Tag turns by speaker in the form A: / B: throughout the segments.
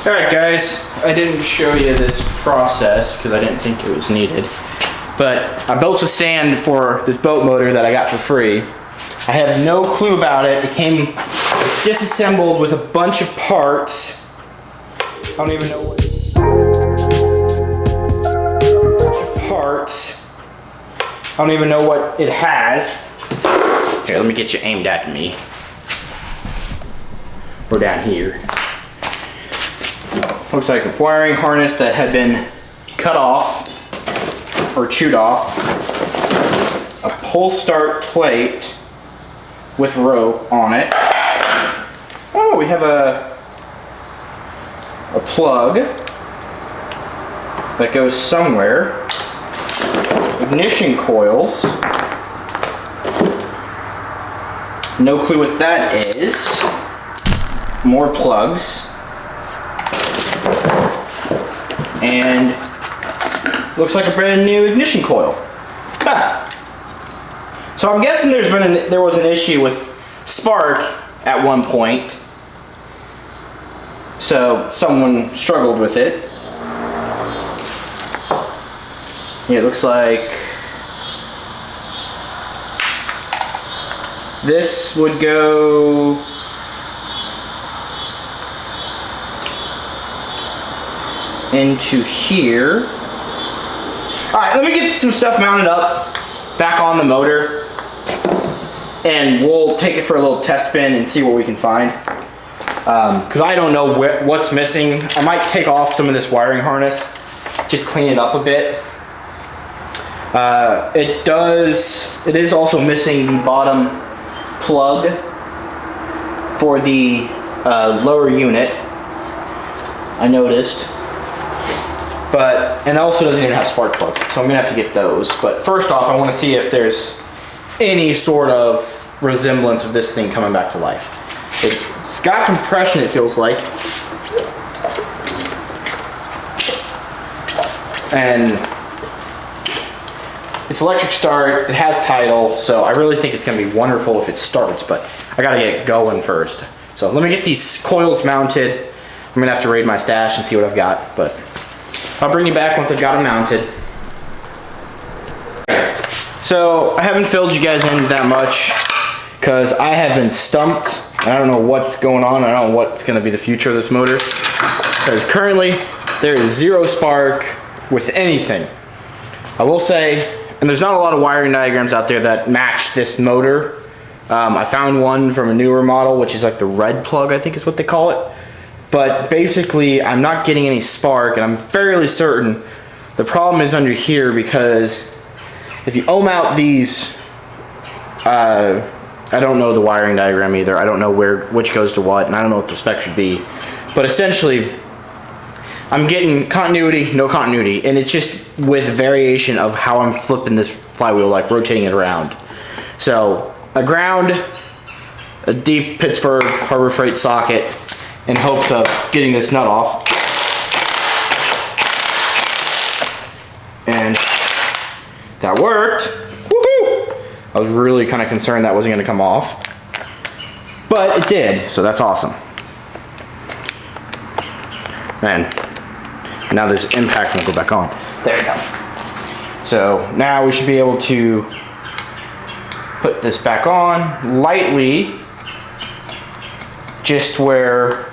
A: Alright guys, I didn't show you this process because I didn't think it was needed. But I built a stand for this boat motor that I got for free. I have no clue about it. It came disassembled with a bunch of parts. I don't even know what parts. I don't even know what it has. Here, let me get you aimed at me. We're down here. Looks like a wiring harness that had been cut off or chewed off. A pull start plate with rope on it. Oh, we have a plug that goes somewhere. Ignition coils. No clue what that is. More plugs. And looks like a brand new ignition coil. Huh. So I'm guessing there was an issue with spark at one point. So someone struggled with it. Yeah, it looks like this would go into here. Alright, let me get some stuff mounted up back on the motor and we'll take it for a little test spin and see what we can find. Because I don't know what's missing. I might take off some of this wiring harness, just clean it up a bit. It is also missing the bottom plug for the lower unit, I noticed. And it also doesn't even have spark plugs, so I'm gonna have to get those. But first off, I want to see if there's any sort of resemblance of this thing coming back to life. It's got compression, it feels like. And it's electric start, it has tidal, so I really think it's gonna be wonderful if it starts, but I gotta get it going first. So let me get these coils mounted. I'm gonna have to raid my stash and see what I've got, but I'll bring you back once I've got them mounted. So I haven't filled you guys in that much because I have been stumped. I don't know what's going on. I don't know what's going to be the future of this motor. Because currently there is zero spark with anything. I will say, and there's not a lot of wiring diagrams out there that match this motor. I found one from a newer model, which is like the red plug, I think is what they call it. But basically, I'm not getting any spark, and I'm fairly certain the problem is under here because if you ohm out these, I don't know the wiring diagram either. I don't know which goes to what, and I don't know what the spec should be. But essentially, I'm getting continuity, no continuity, and it's just with variation of how I'm flipping this flywheel, like rotating it around. So, a ground, a deep Pittsburgh Harbor Freight socket, in hopes of getting this nut off. And that worked. Woohoo! I was really kind of concerned that wasn't going to come off. But it did, so that's awesome. Man, now this impact will go back on. There we go. So now we should be able to put this back on lightly, just where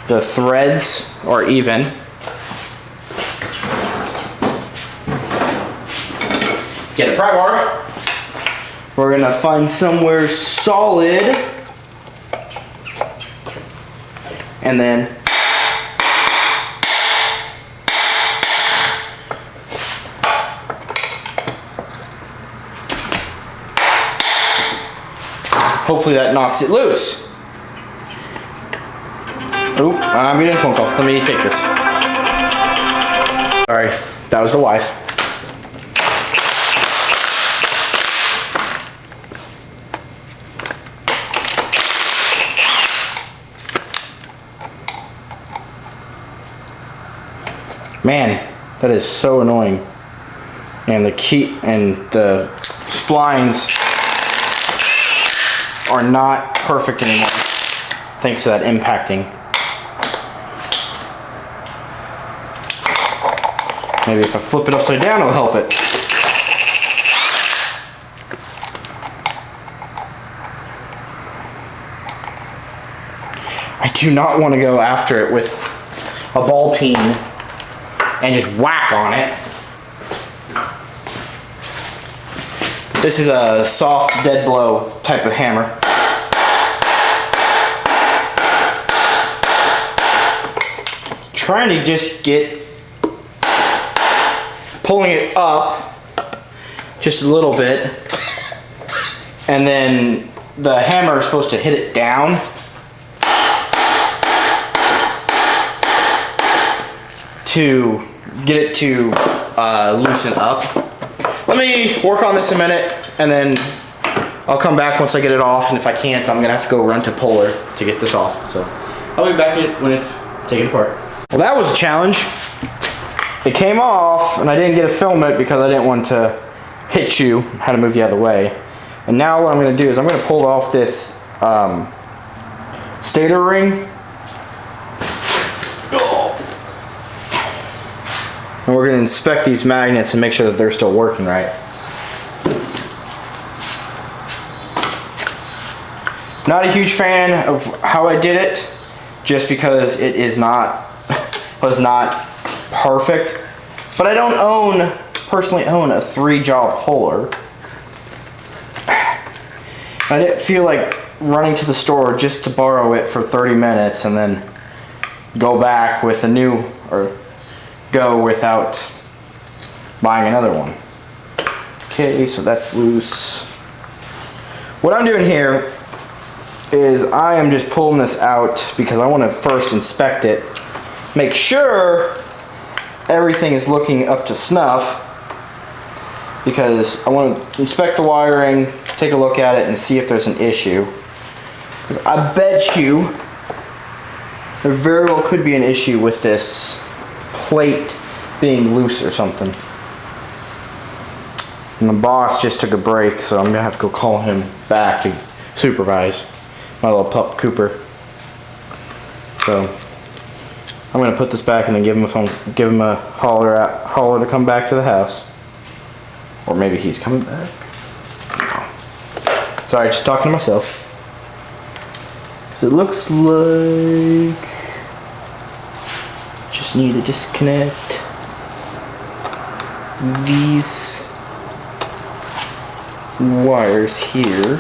A: the threads are even. Get a pry bar. We're gonna find somewhere solid and then hopefully that knocks it loose. Oh, I'm getting a phone call. Let me take this. Sorry, that was the wife. Man, that is so annoying. And the key and the splines are not perfect anymore, thanks to that impacting. Maybe if I flip it upside down, it'll help it. I do not want to go after it with a ball peen and just whack on it. This is a soft dead blow type of hammer. Trying to just get pulling it up just a little bit, and then the hammer is supposed to hit it down. To get it to loosen up. Let me work on this a minute, and then I'll come back once I get it off, and if I can't, I'm gonna have to go run to Polar to get this off. So I'll be back when it's taken apart. Well, that was a challenge. It came off, and I didn't get to film it because I didn't want to hit you. I had to move the other way. And now what I'm gonna do is I'm gonna pull off this stator ring. And we're going to inspect these magnets and make sure that they're still working right. Not a huge fan of how I did it, just because it is was not perfect. But I don't personally own a 3-jaw puller. I didn't feel like running to the store just to borrow it for 30 minutes and then go back with a new, or go without buying another one. Okay, so that's loose. What I'm doing here is I am just pulling this out because I want to first inspect it, make sure everything is looking up to snuff, because I want to inspect the wiring, take a look at it, and see if there's an issue. I bet you there very well could be an issue with this plate being loose or something. And the boss just took a break, so I'm gonna have to go call him back to supervise my little pup Cooper. So I'm gonna put this back and then give him a holler to come back to the house. Or maybe he's coming back. Sorry, just talking to myself. So it looks like just need to disconnect these wires here.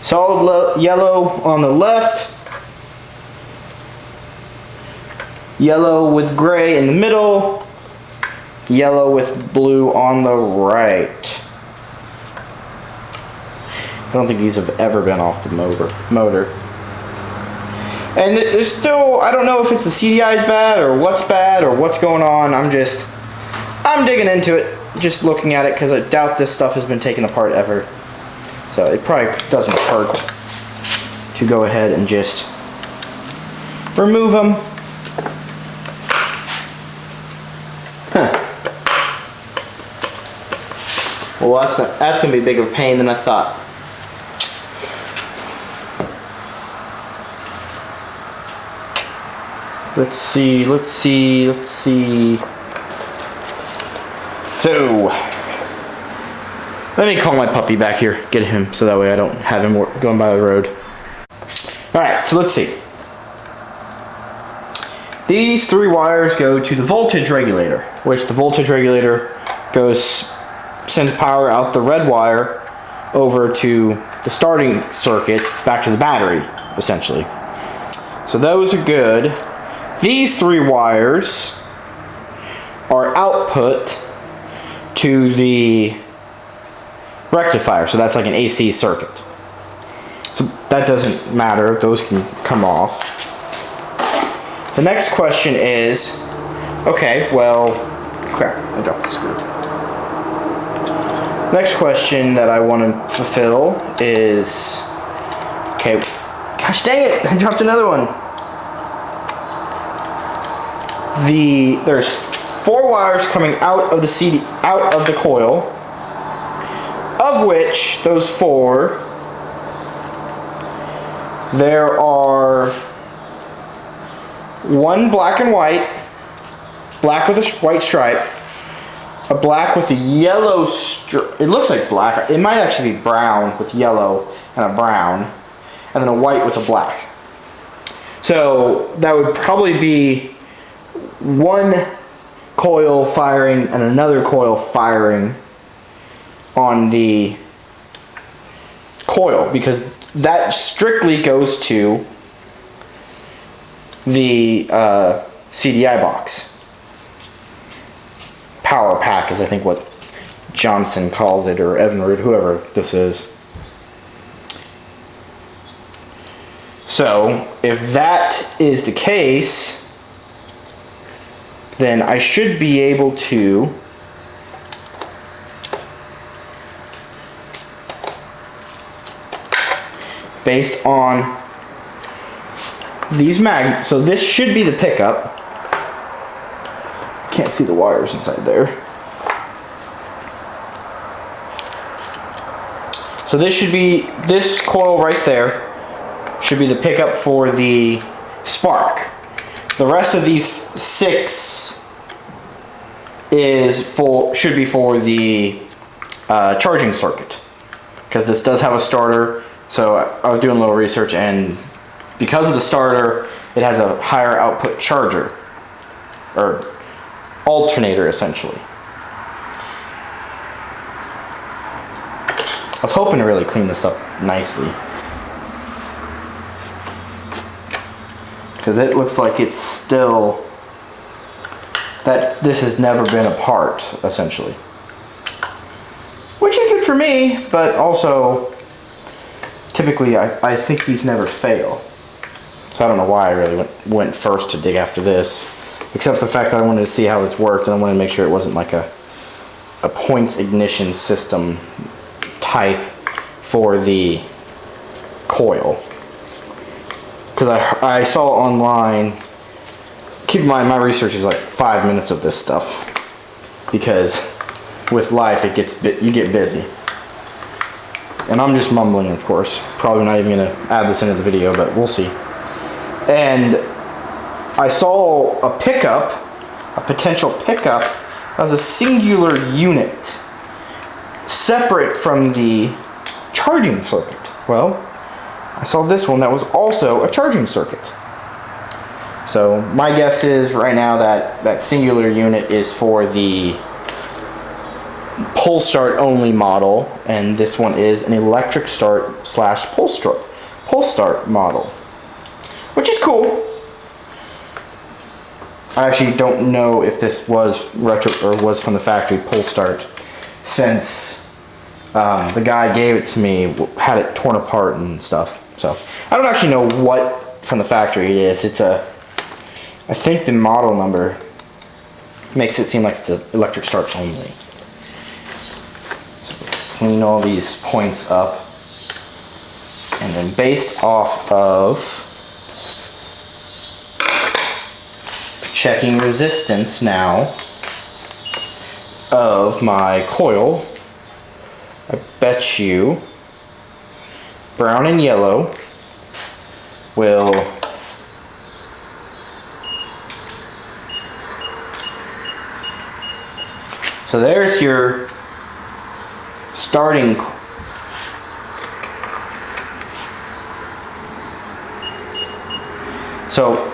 A: Solid yellow on the left, yellow with gray in the middle, yellow with blue on the right. I don't think these have ever been off the motor. And there's still, I don't know if it's the CDI is bad or what's going on. I'm digging into it, just looking at it, because I doubt this stuff has been taken apart ever. So it probably doesn't hurt to go ahead and just remove them. Huh. Well, that's going to be a bigger pain than I thought. Let's see. So, let me call my puppy back here, get him, so that way I don't have him going by the road. Alright, so let's see. These 3 wires go to the voltage regulator, which the voltage regulator sends power out the red wire over to the starting circuit, back to the battery, essentially. So those are good. These 3 wires are output to the rectifier, so that's like an AC circuit. So that doesn't matter, those can come off. The next question is, okay, well, crap, I dropped the screw. Next question that I want to fulfill is, okay, gosh dang it, I dropped another one. There's 4 wires coming out of the coil, of which those 4, there are 1 black and white, black with a white stripe, a black with a yellow stripe. It looks like black. It might actually be brown with yellow and a brown, and then a white with a black. So that would probably be 1 coil firing and another coil firing on the coil, because that strictly goes to the CDI box. Power pack is, I think, what Johnson calls it, or Evinrude, whoever this is. So if that is the case, then I should be able to based on these magnets. So this should be the pickup. Can't see the wires inside there. So this should be, this coil right there should be the pickup for the spark. The rest of these 6 should be for the charging circuit, because this does have a starter. So I was doing a little research, and because of the starter, it has a higher output charger, or alternator essentially. I was hoping to really clean this up nicely, because it looks like it's still, that this has never been apart essentially, which is good for me, but also typically I think these never fail. So I don't know why I really went first to dig after this, except for the fact that I wanted to see how this worked, and I wanted to make sure it wasn't like a points ignition system type for the coil. Because I saw online, keep in mind my research is like 5 minutes of this stuff, because with life you get busy. And I'm just mumbling, of course. Probably not even going to add this into the video, but we'll see. And I saw a pickup, a potential pickup, as a singular unit, separate from the charging circuit. Well, I saw this one that was also a charging circuit. So my guess is right now that singular unit is for the pull start only model, and this one is an electric start / pull start model, which is cool. I actually don't know if this was retro or was from the factory pull start, since the guy gave it to me had it torn apart and stuff. So I don't actually know what from the factory it is. It's I think the model number makes it seem like it's an electric start only. Clean all these points up, and then based off of checking resistance now of my coil, I bet you brown and yellow will so there's your starting. So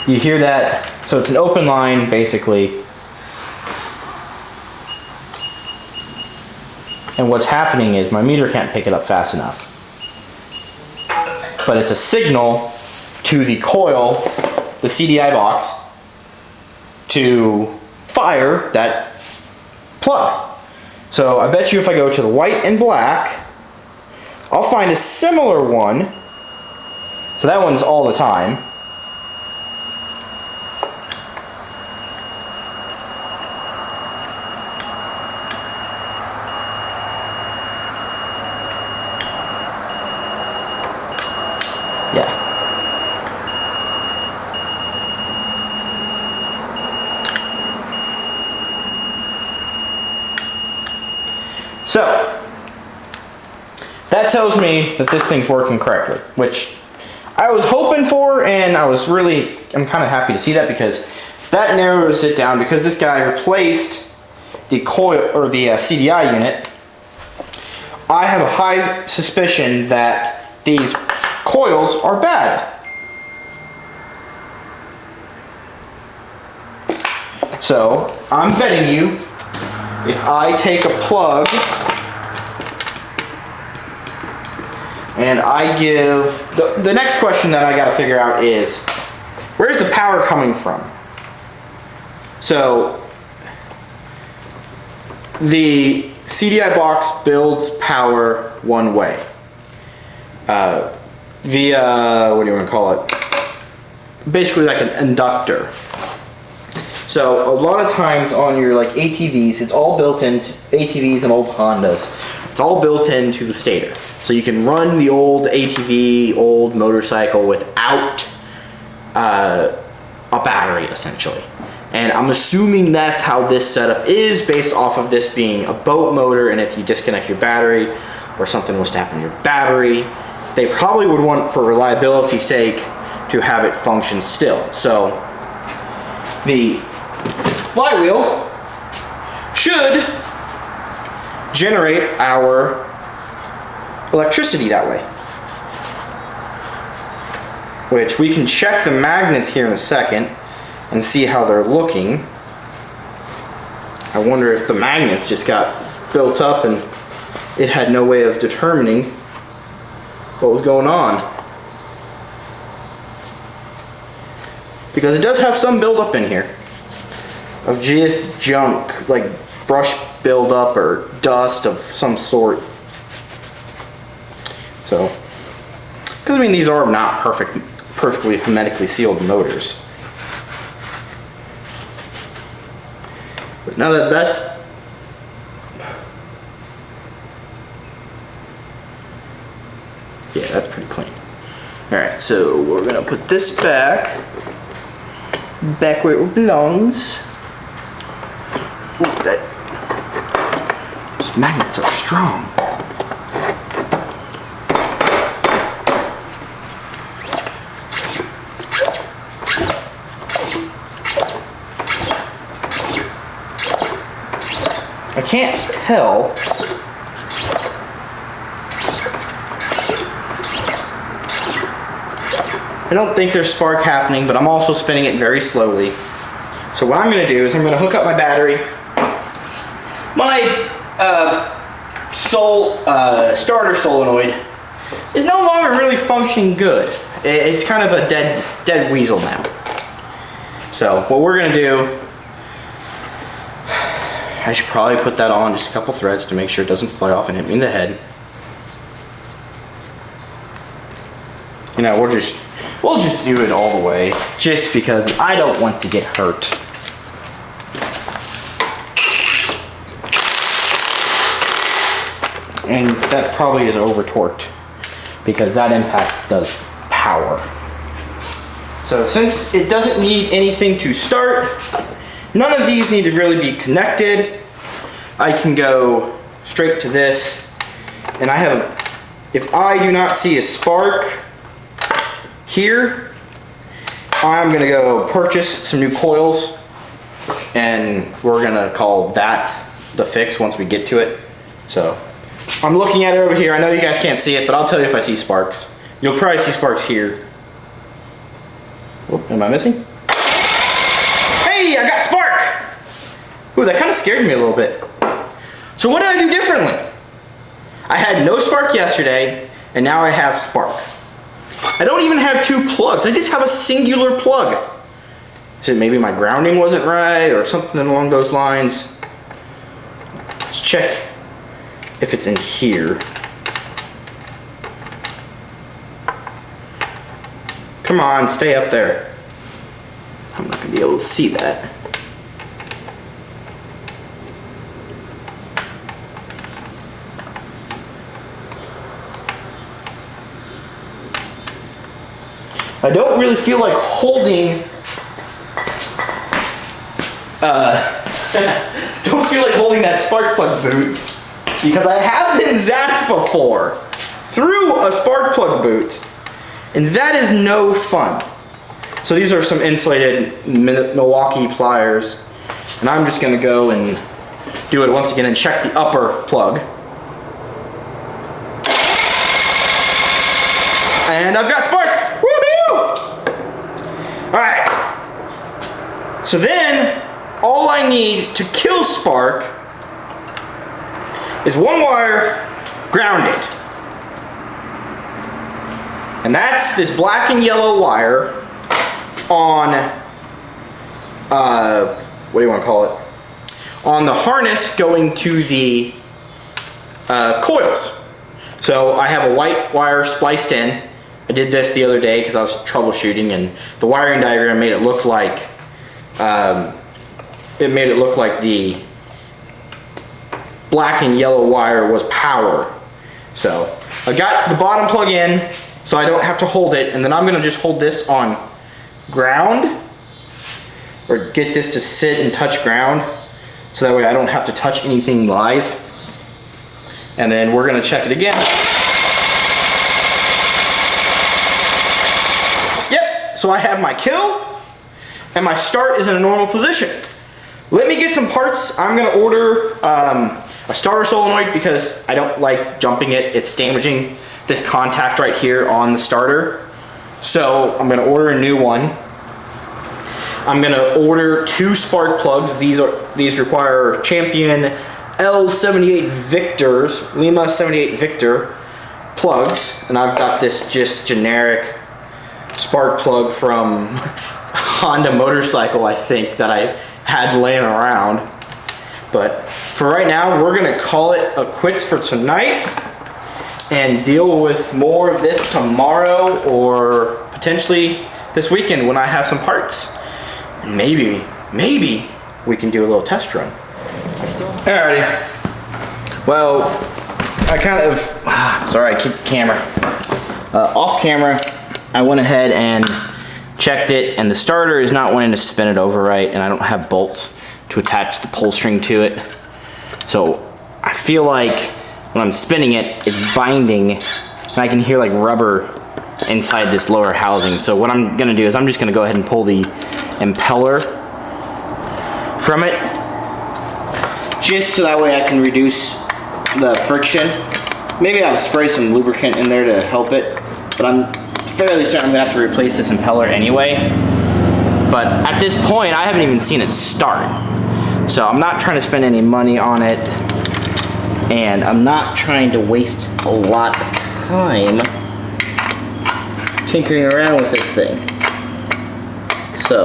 A: you hear that? So it's an open line basically. And what's happening is my meter can't pick it up fast enough. But it's a signal to the coil, the CDI box, to fire that plug. So I bet you if I go to the white and black, I'll find a similar one. So that one's all the time. that tells me that this thing's working correctly, which I was hoping for, and I'm kind of happy to see that, because that narrows it down, because this guy replaced the coil, or the CDI unit. I have a high suspicion that these coils are bad. So, I'm betting you, if I take a plug and I give, the next question that I gotta figure out is, where's the power coming from? So, the CDI box builds power one way. Via, what do you want to call it? Basically like an inductor. So a lot of times on your like ATVs, it's all built into ATVs and old Hondas. It's all built into the stator. So you can run the old ATV, old motorcycle without a battery, essentially. And I'm assuming that's how this setup is, based off of this being a boat motor, and if you disconnect your battery or something was to happen to your battery, they probably would want, for reliability's sake, to have it function still. So the flywheel should generate our electricity that way, which we can check the magnets here in a second and see how they're looking. I wonder if the magnets just got built up and it had no way of determining what was going on. Because it does have some buildup in here of just junk, like brush buildup or dust of some sort. So, because I mean, these are not perfectly hermetically sealed motors. But now that that's that's pretty clean. Alright, so we're gonna put this back where it belongs. Ooh, those magnets are strong. I can't tell. I don't think there's spark happening, but I'm also spinning it very slowly. So what I'm going to do is I'm going to hook up my battery. My starter solenoid is no longer really functioning good. It's kind of a dead weasel now. So what we're going to do, I should probably put that on just a couple threads to make sure it doesn't fly off and hit me in the head. You know, we'll just do it all the way, just because I don't want to get hurt. And that probably is over torqued, because that impact does power. So since it doesn't need anything to start, none of these need to really be connected. I can go straight to this, and if I do not see a spark here, I'm gonna go purchase some new coils, and we're gonna call that the fix once we get to it. So I'm looking at it over here. I know you guys can't see it, but I'll tell you if I see sparks. You'll probably see sparks here. Oh, am I missing? Hey, I got spark! Ooh, that kind of scared me a little bit. So what did I do differently? I had no spark yesterday, and now I have spark. I don't even have two plugs. I just have a singular plug. So maybe my grounding wasn't right or something along those lines. Let's check if it's in here. Come on, stay up there. I'm not gonna be able to see that. I don't really feel like holding that spark plug boot, because I have been zapped before. through a spark plug boot, and that is no fun. So these are some insulated Milwaukee pliers, and I'm just gonna go and do it once again and check the upper plug. And I've got spark. Woohoo! All right. So then, all I need to kill spark is one wire grounded. And that's this black and yellow wire on, what do you want to call it? On the harness going to the coils. So I have a white wire spliced in. I did this the other day because I was troubleshooting, and the wiring diagram made it look like the black and yellow wire was power. So I got the bottom plug in so I don't have to hold it, and then I'm gonna just hold this on ground, or get this to sit and touch ground, so that way I don't have to touch anything live. And then we're gonna check it again. Yep, so I have my kill, and my start is in a normal position. Let me get some parts. I'm gonna order a starter solenoid because I don't like jumping it. It's damaging this contact right here on the starter. So I'm gonna order a new one. I'm gonna order 2 spark plugs. These require Champion L78 Victors, Lima 78 Victor plugs, and I've got this just generic spark plug from Honda motorcycle, I think, that I had laying around. But for right now, we're gonna call it a quits for tonight and deal with more of this tomorrow, or potentially this weekend when I have some parts. Maybe we can do a little test run. Alrighty. Well, I kind of, sorry, I kicked the camera. Off camera, I went ahead and checked it, and the starter is not wanting to spin it over right, and I don't have bolts to attach the pull string to it. So I feel like when I'm spinning it, it's binding, and I can hear like rubber inside this lower housing. So what I'm gonna do is I'm just gonna go ahead and pull the impeller from it, just so that way I can reduce the friction. Maybe I'll spray some lubricant in there to help it, but I'm fairly certain I'm gonna have to replace this impeller anyway. But at this point, I haven't even seen it start. So I'm not trying to spend any money on it, and I'm not trying to waste a lot of time tinkering around with this thing. So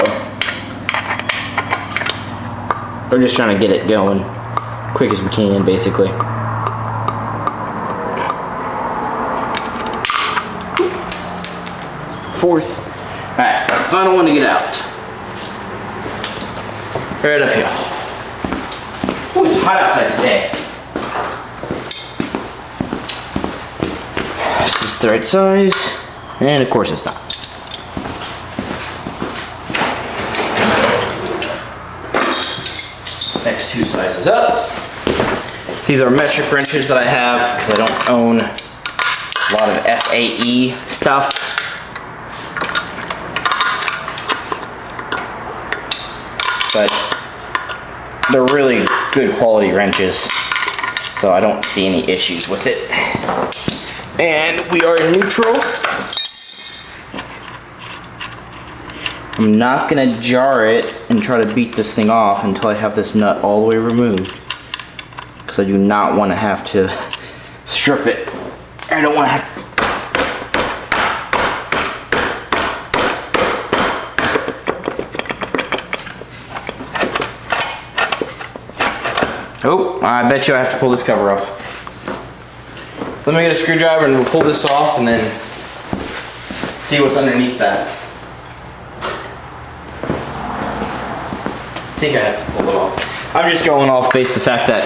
A: we're just trying to get it going quick as we can, basically. Fourth. Alright, final one to get out. Right up here. Ooh, it's hot outside today. Is this the right size? And of course it's not. Next 2 sizes up. These are metric wrenches that I have because I don't own a lot of SAE stuff. But they're really good quality wrenches, so I don't see any issues with it. And we are in neutral. I'm not gonna jar it and try to beat this thing off until I have this nut all the way removed, because I do not want to have to strip it. I don't want to have. Oh, I bet you I have to pull this cover off. Let me get a screwdriver and we'll pull this off and then see what's underneath that. I think I have to pull it off. I'm just going off based on the fact that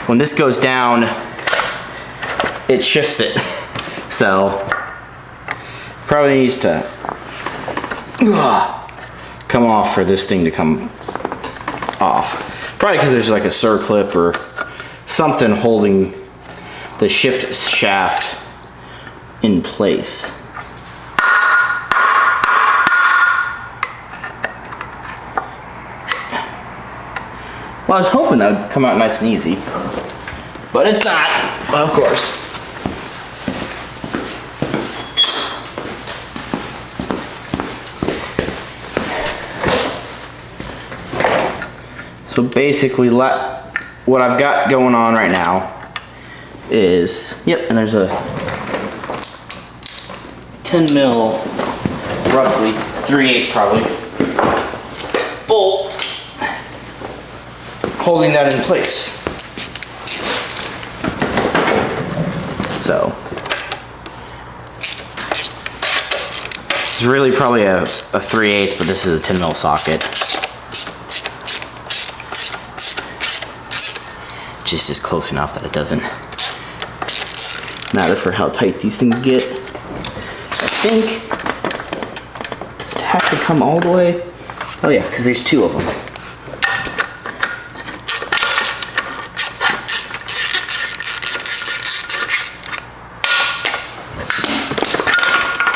A: when this goes down, it shifts it. So, probably needs to come off for this thing to come off. Probably because there's like a circlip or something holding the shift shaft in place. Well, I was hoping that would come out nice and easy, but it's not, of course. So basically, what I've got going on right now is, yep, and there's a 10 mil, roughly 3/8 probably, bolt holding that in place. So it's really probably a 3/8, but this is a 10 mil socket. Just is close enough that it doesn't matter for how tight these things get. I think, does it have to come all the way? Oh yeah, because there's 2 of them.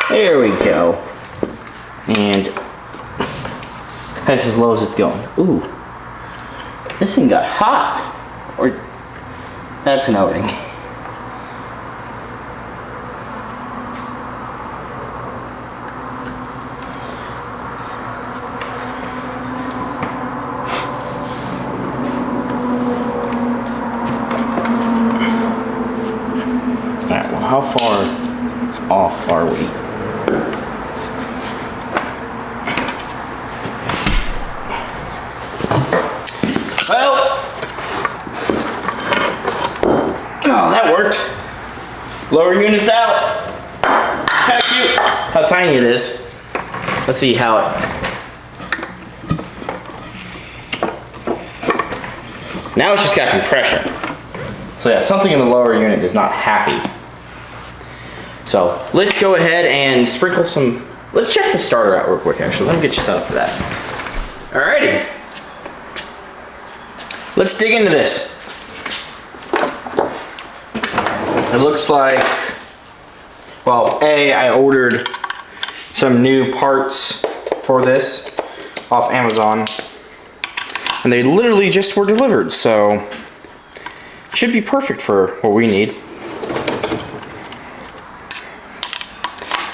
A: There we go. And that's as low as it's going. Ooh, this thing got hot. Or that's an outing. Alright, well, how far off are we? Well, oh, that worked. Lower unit's out. Kind of cute. How tiny it is. Let's see how it. Now it's just got compression. So yeah, something in the lower unit is not happy. So let's go ahead and sprinkle some. Let's check the starter out real quick. Actually, let me get you set up for that. Alrighty. Let's dig into this. It looks like, well, I ordered some new parts for this off Amazon, and they literally just were delivered, so it should be perfect for what we need.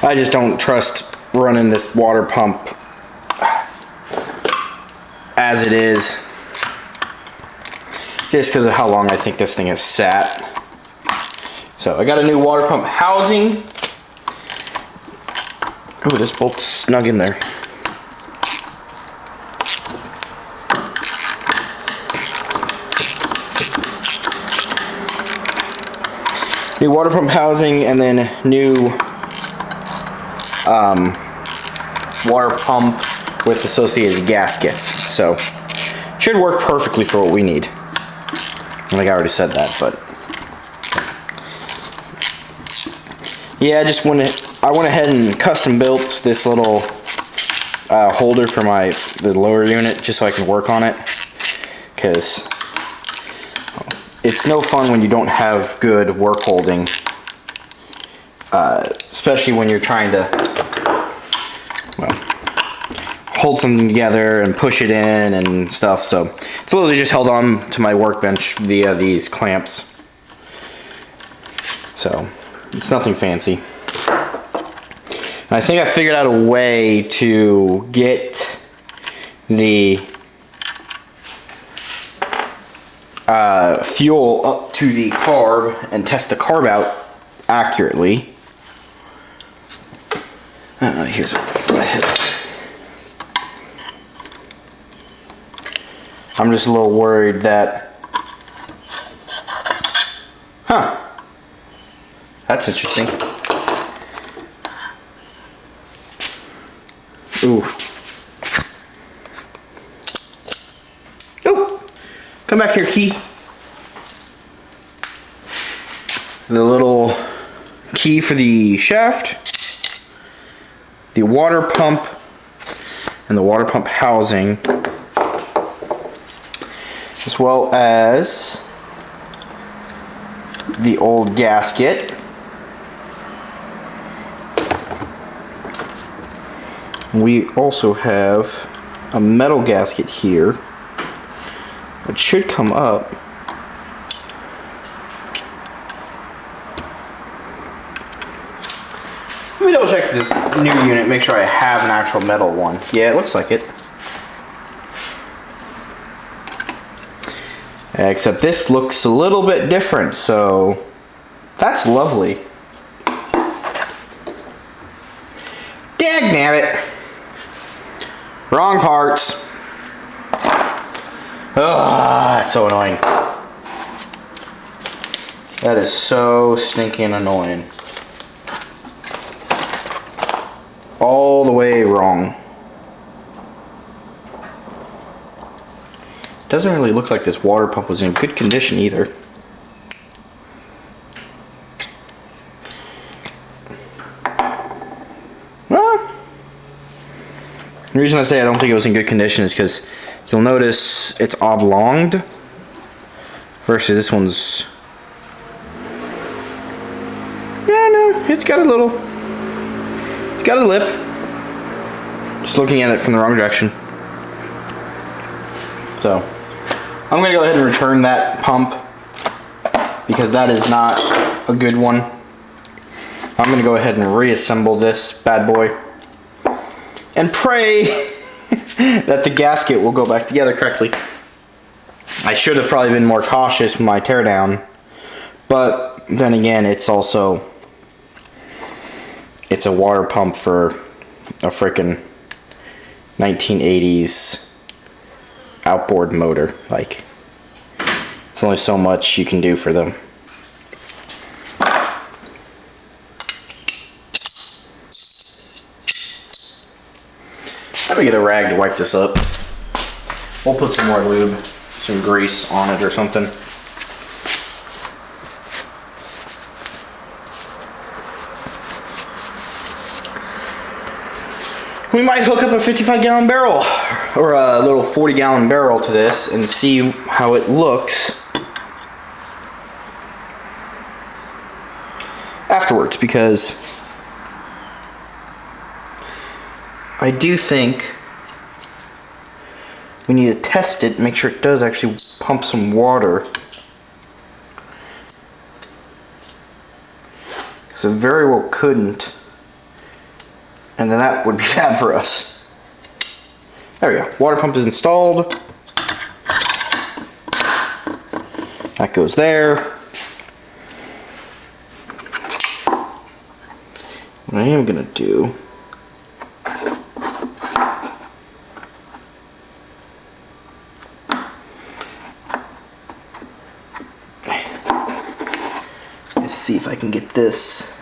A: I just don't trust running this water pump as it is, just because of how long I think this thing has sat. So I got a new water pump housing. Oh, this bolt's snug in there. New water pump housing, and then new water pump with associated gaskets. So should work perfectly for what we need. I think I already said that, but yeah, I went ahead and custom built this little holder for the lower unit just so I can work on it, because it's no fun when you don't have good work holding, especially when you're trying to, well, hold something together and push it in and stuff. So it's literally just held on to my workbench via these clamps. So it's nothing fancy. And I think I figured out a way to get the fuel up to the carb and test the carb out accurately. Here's a flathead. I'm just a little worried that, that's interesting. Ooh. Oh, come back here, key. The little key for the shaft, the water pump, and the water pump housing, as well as the old gasket. We also have a metal gasket here. It should come up. Let me double check the new unit, make sure I have an actual metal one. Yeah, it looks like it. Except this looks a little bit different, so that's lovely. Dagnabbit. Wrong parts. Ugh, it's so annoying. That is so stinking annoying. All the way wrong. Doesn't really look like this water pump was in good condition either. Well, the reason I say I don't think it was in good condition is because you'll notice it's oblonged versus this one's. Yeah, no, it's got a little. It's got a lip. Just looking at it from the wrong direction. So, I'm going to go ahead and return that pump because that is not a good one. I'm going to go ahead and reassemble this bad boy and pray that the gasket will go back together correctly. I should have probably been more cautious with my teardown, but then again, it's also, it's a water pump for a frickin' 1980s outboard motor. Like, it's only so much you can do for them. Let me get a rag to wipe this up. We'll put some more lube, some grease on it or something. We might hook up a 55-gallon barrel or a little 40-gallon barrel to this and see how it looks afterwards, because I do think we need to test it, make sure it does actually pump some water. Because it very well couldn't. And then that would be bad for us. There we go. Water pump is installed. That goes there. What I am going to do is see if I can get this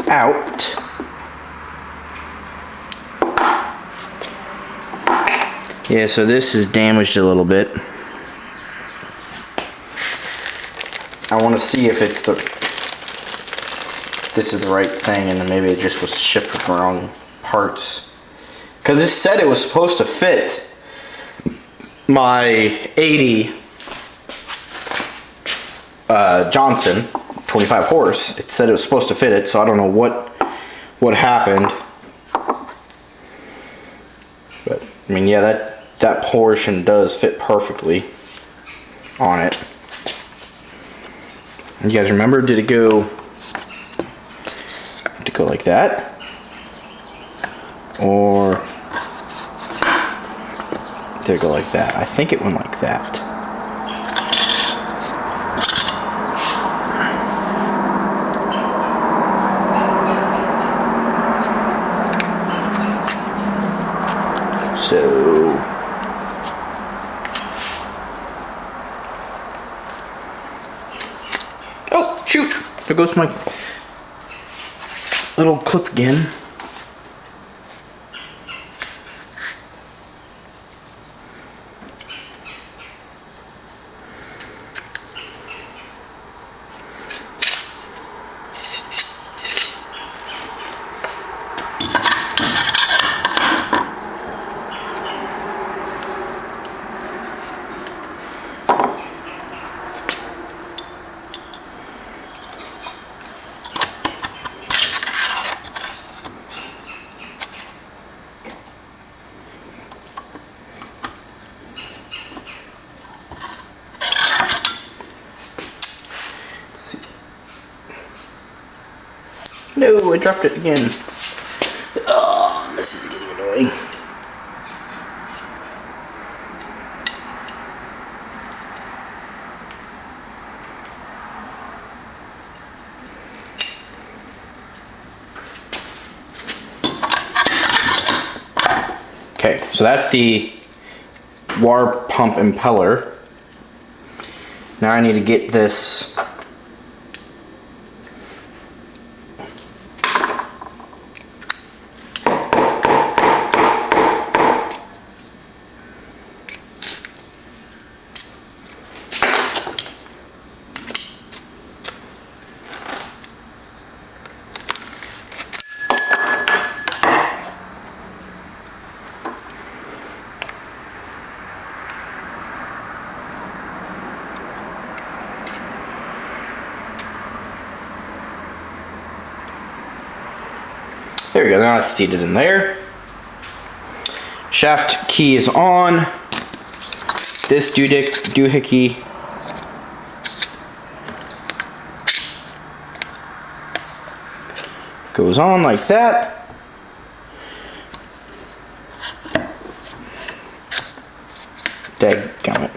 A: out. Yeah, so this is damaged a little bit. I want to see if it's this is the right thing, and then maybe it just was shipped with the wrong parts. Because it said it was supposed to fit my 80 Johnson 25 horse. It said it was supposed to fit it, so I don't know what happened. But I mean, yeah, that portion does fit perfectly on it. You guys remember? Did it go like that, or did it go like that? I think it went like that. So oh shoot, there goes my little clip again. No, I dropped it again. Oh, this is getting annoying. Okay, so that's the water pump impeller. Now I need to get this there we go, now it's seated in there. Shaft key is on. This doohickey goes on like that. Dadgummit.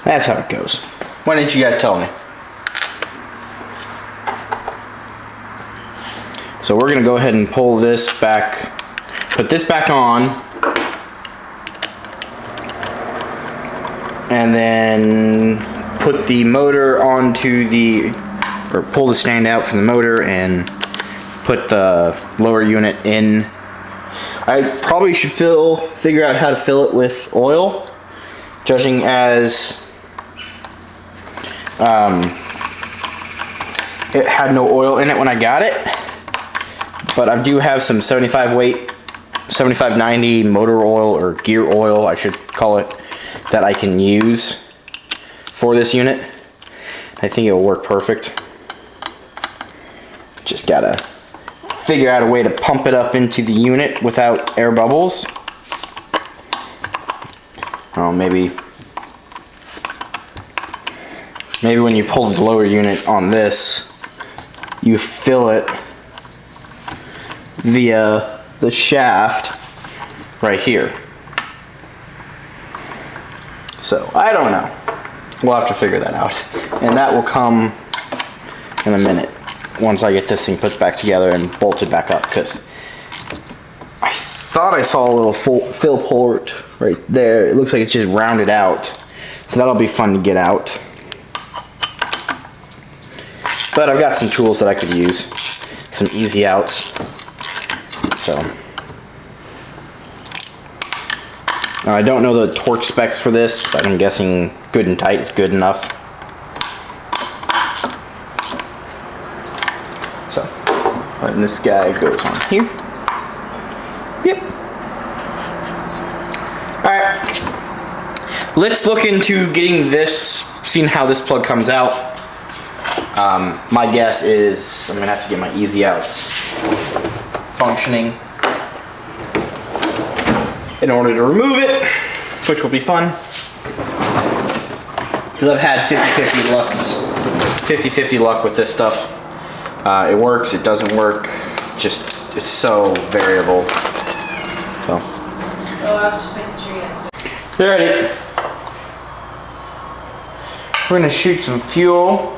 A: That's how it goes. Why didn't you guys tell me? So we're gonna go ahead and pull this back, put this back on, and then put the motor onto the, or pull the stand out from the motor and put the lower unit in. I probably should figure out how to fill it with oil, judging as it had no oil in it when I got it, but I do have some 7590 motor oil, or gear oil I should call it, that I can use for this unit. I think it'll work perfect. Just gotta figure out a way to pump it up into the unit without air bubbles. Oh, maybe when you pull the lower unit on this, you fill it via the shaft right here. So, I don't know. We'll have to figure that out. And that will come in a minute, once I get this thing put back together and bolted back up, because I thought I saw a little fill port right there. It looks like it's just rounded out. So that'll be fun to get out. But I've got some tools that I could use, some easy outs. So now I don't know the torque specs for this, but I'm guessing good and tight is good enough. So, and this guy goes on here. Yep. Alright. Let's look into getting this, seeing how this plug comes out. My guess is I'm gonna have to get my easy outs functioning in order to remove it, which will be fun. Because I've had 50-50 luck with this stuff. It works, it doesn't work, just it's so variable. So. Oh, I was just making sure you had it. Ready. We're gonna shoot some fuel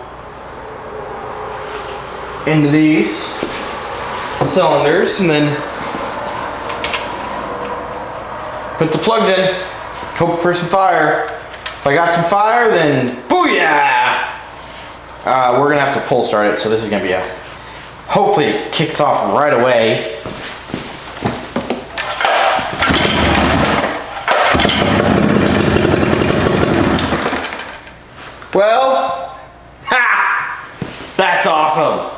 A: into these cylinders and then put the plugs in, hope for some fire. If I got some fire, then booyah! We're gonna have to pull start it, so this is gonna be hopefully it kicks off right away. Well, ha! That's awesome.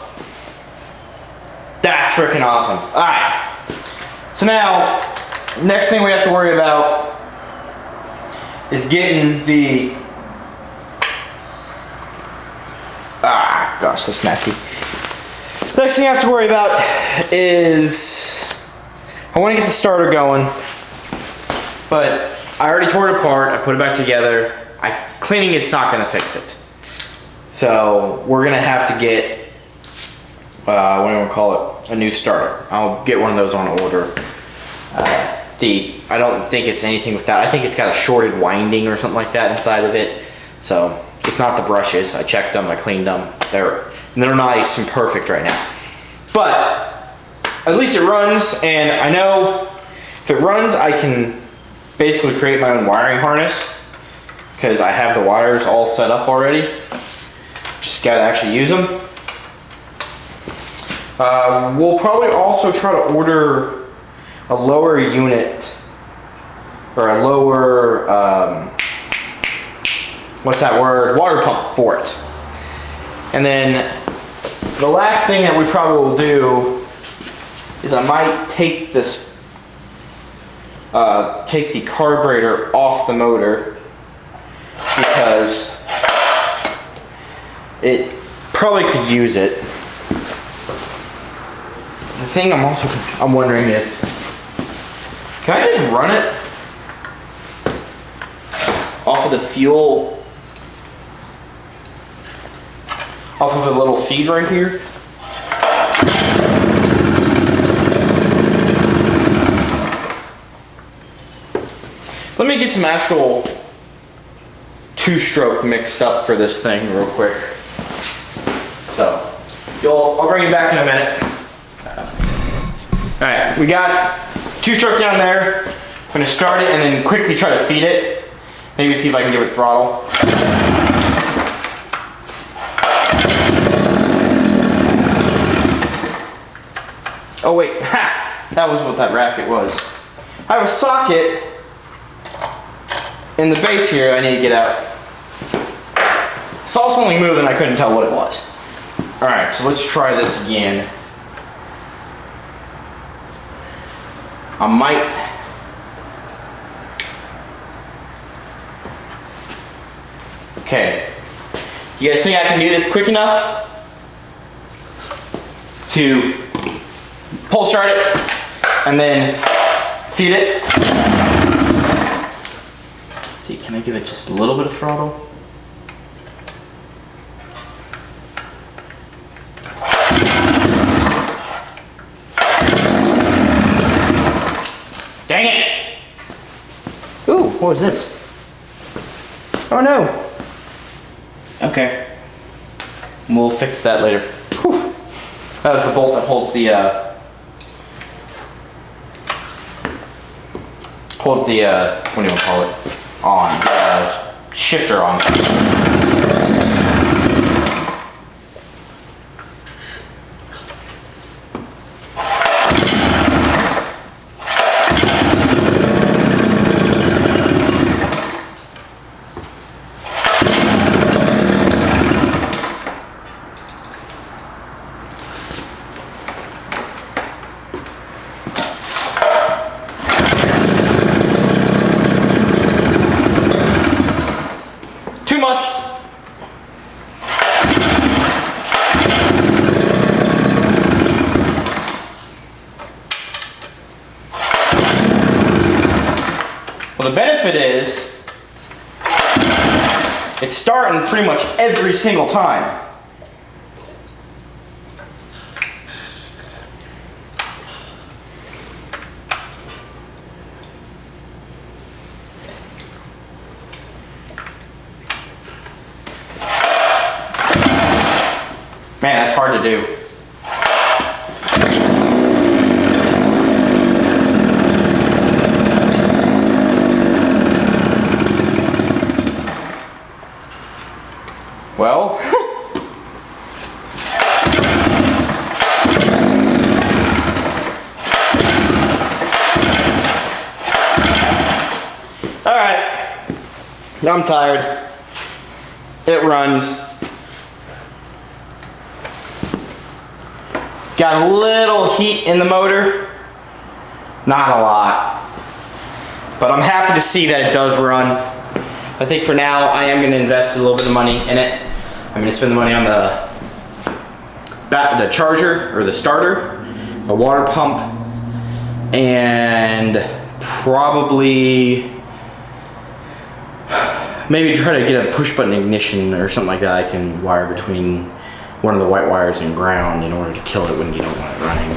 A: That's freaking awesome. Alright. So now, next thing we have to worry about is getting the... Ah, gosh, that's nasty. Next thing I have to worry about is... I want to get the starter going. But I already tore it apart. I put it back together. Cleaning it's not gonna fix it. So we're gonna have to get, what do you want to call it? A new starter. I'll get one of those on order. I don't think it's anything with that. I think it's got a shorted winding or something like that inside of it. So it's not the brushes. I checked them, I cleaned them. They're nice and perfect right now. But at least it runs, and I know if it runs, I can basically create my own wiring harness because I have the wires all set up already. Just gotta actually use them. We'll probably also try to order a lower unit, or a lower, what's that word? Water pump for it. And then the last thing that we probably will do is I might take this, take the carburetor off the motor because it probably could use it. The thing I'm wondering is, can I just run it off of the fuel, off of the little feed right here? Let me get some actual two-stroke mixed up for this thing real quick. So, I'll bring you back in a minute. Alright, we got two-stroke down there. I'm going to start it and then quickly try to feed it. Maybe see if I can give it throttle. Oh wait, ha! That was what that racket was. I have a socket in the base here I need to get out. Saw something move and I couldn't tell what it was. Alright, so let's try this again. I might... Okay. You guys think I can do this quick enough to pull start it and then feed it? Let's see, can I give it just a little bit of throttle? Dang it! Ooh, what was this? Oh no! Okay. We'll fix that later. Whew. That was the bolt that holds the what do you want to call it? On. Shifter on. Too much. Well, the benefit is it's starting pretty much every single time. Man, that's hard to do. Well, all right, I'm tired. It runs. Got a little heat in the motor, not a lot, but I'm happy to see that it does run. I think for now I am going to invest a little bit of money in it. I'm going to spend the money on the charger or the starter, a water pump, and probably maybe try to get a push button ignition or something like that I can wire between one of the white wires and ground in order to kill it when you don't want it running.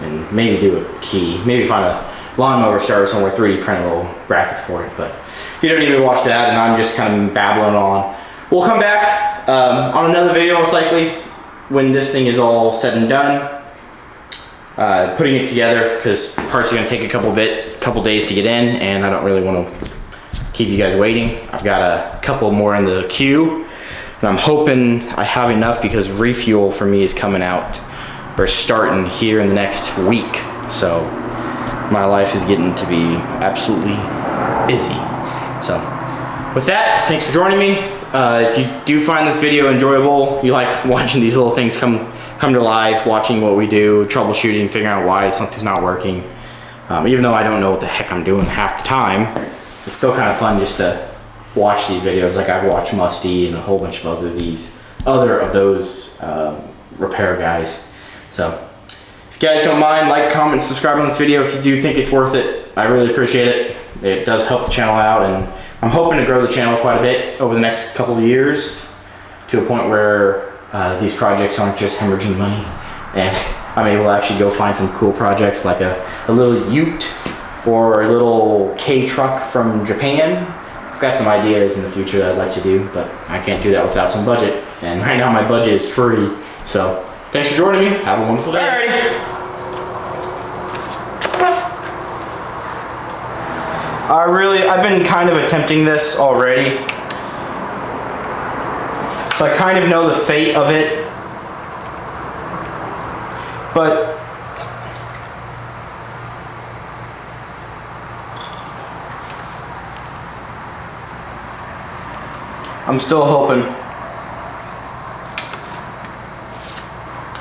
A: And maybe do a key, maybe find a lawnmower starter somewhere, 3D print a little bracket for it, but you don't need to watch that, and I'm just kind of babbling on. We'll come back on another video most likely when this thing is all said and done. Putting it together, because parts are going to take a couple days to get in, and I don't really want to keep you guys waiting. I've got a couple more in the queue, and I'm hoping I have enough because refuel for me is coming out or starting here in the next week. So my life is getting to be absolutely busy. So with that, thanks for joining me. If you do find this video enjoyable, you like watching these little things come to life, watching what we do, troubleshooting, figuring out why something's not working. Even though I don't know what the heck I'm doing half the time, it's still kind of fun just to watch these videos. Like I've watched Musty and a whole bunch of other of those repair guys. So if you guys don't mind, like, comment, subscribe on this video if you do think it's worth it. I really appreciate it. It does help the channel out, and I'm hoping to grow the channel quite a bit over the next couple of years to a point where these projects aren't just hemorrhaging money, and I'm able to actually go find some cool projects like a little ute or a little K truck from Japan. I've got some ideas in the future that I'd like to do, but I can't do that without some budget, and right now my budget is free. So thanks for joining me. Have a wonderful day. Alrighty. I've been kind of attempting this already, so I kind of know the fate of it, but I'm still hoping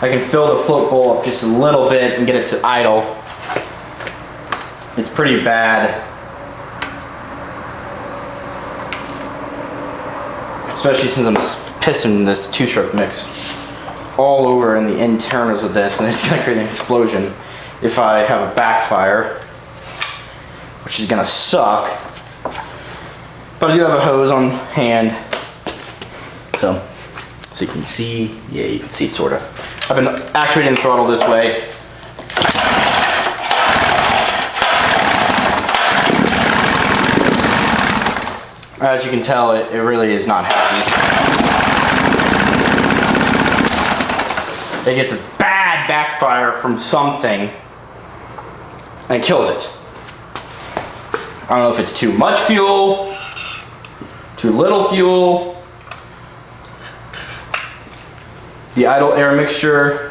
A: I can fill the float bowl up just a little bit and get it to idle. It's pretty bad, especially since I'm pissing this two-stroke mix all over in the internals of this, and it's gonna create an explosion if I have a backfire, which is gonna suck. But I do have a hose on hand, so you can see, yeah, you can see sort of. I've been actuating the throttle this way. As you can tell, it really is not happy. It gets a bad backfire from something and kills it. I don't know if it's too much fuel, too little fuel, the idle air mixture.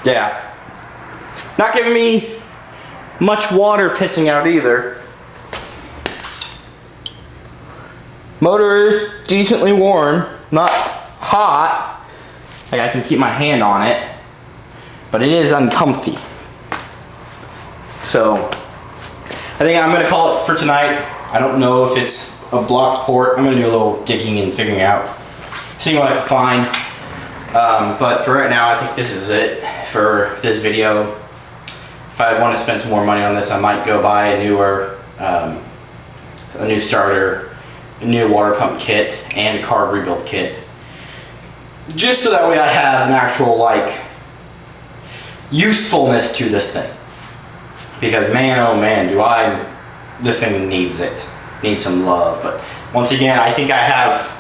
A: Yeah, not giving me much water pissing out either. Motor is decently warm, not hot, like I can keep my hand on it, but it is uncomfy. So I think I'm gonna call it for tonight. I don't know if it's a blocked port. I'm gonna do a little digging and figuring out, seeing what I can find. But for right now, I think this is it for this video. If I want to spend some more money on this, I might go buy a new starter, a new water pump kit, and a carb rebuild kit. Just so that way I have an actual, like, usefulness to this thing. Because man, oh man, this thing needs it. Needs some love. But once again, I think I have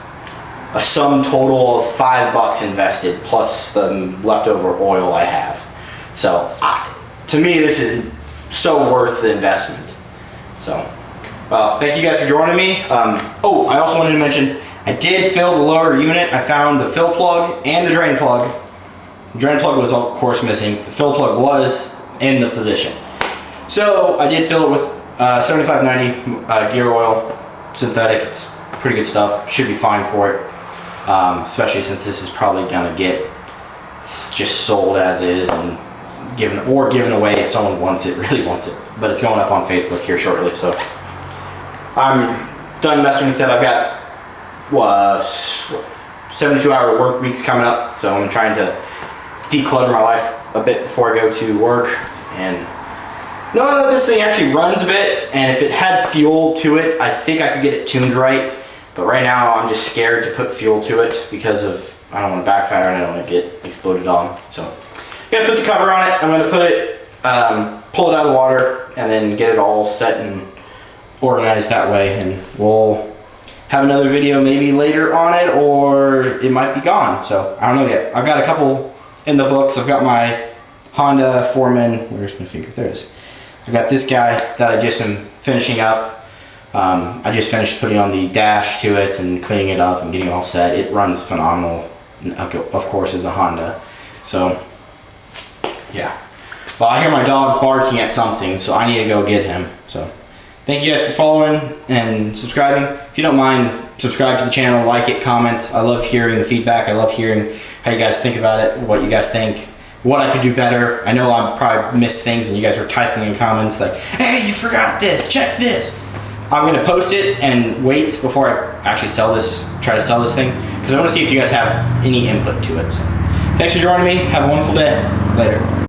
A: a sum total of $5 invested plus the leftover oil I have. So to me, this is so worth the investment. So thank you guys for joining me. Oh, I also wanted to mention, I did fill the lower unit. I found the fill plug and the drain plug. The drain plug was of course missing. The fill plug was in the position. So I did fill it with 7590 gear oil, synthetic. It's pretty good stuff. Should be fine for it. Especially since this is probably gonna get just sold as is, and given away if someone really wants it. But it's going up on Facebook here shortly, so I'm done messing with it. I've got 72-hour work weeks coming up, so I'm trying to declutter my life a bit before I go to work, and knowing that this thing actually runs a bit, and if it had fuel to it, I think I could get it tuned right. But right now, I'm just scared to put fuel to it because of I don't want to backfire and I don't want to get exploded on. So I'm gonna put the cover on it. I'm gonna put it, pull it out of the water, and then get it all set and organized that way. And we'll have another video maybe later on it, or it might be gone. So I don't know yet. I've got a couple in the books. I've got my Honda Foreman. Where's my finger? There it is. I got this guy that I just am finishing up. I just finished putting on the dash to it and cleaning it up and getting it all set. It runs phenomenal. Of course, it's a Honda. So, yeah. Well, I hear my dog barking at something, so I need to go get him. So, thank you guys for following and subscribing. If you don't mind, subscribe to the channel, like it, comment. I love hearing the feedback. I love hearing how you guys think about it, what you guys think, what I could do better. I know I probably missed things and you guys were typing in comments like, hey, you forgot this, check this. I'm gonna post it and wait before I actually try to sell this thing, because I wanna see if you guys have any input to it. So, thanks for joining me. Have a wonderful day. Later.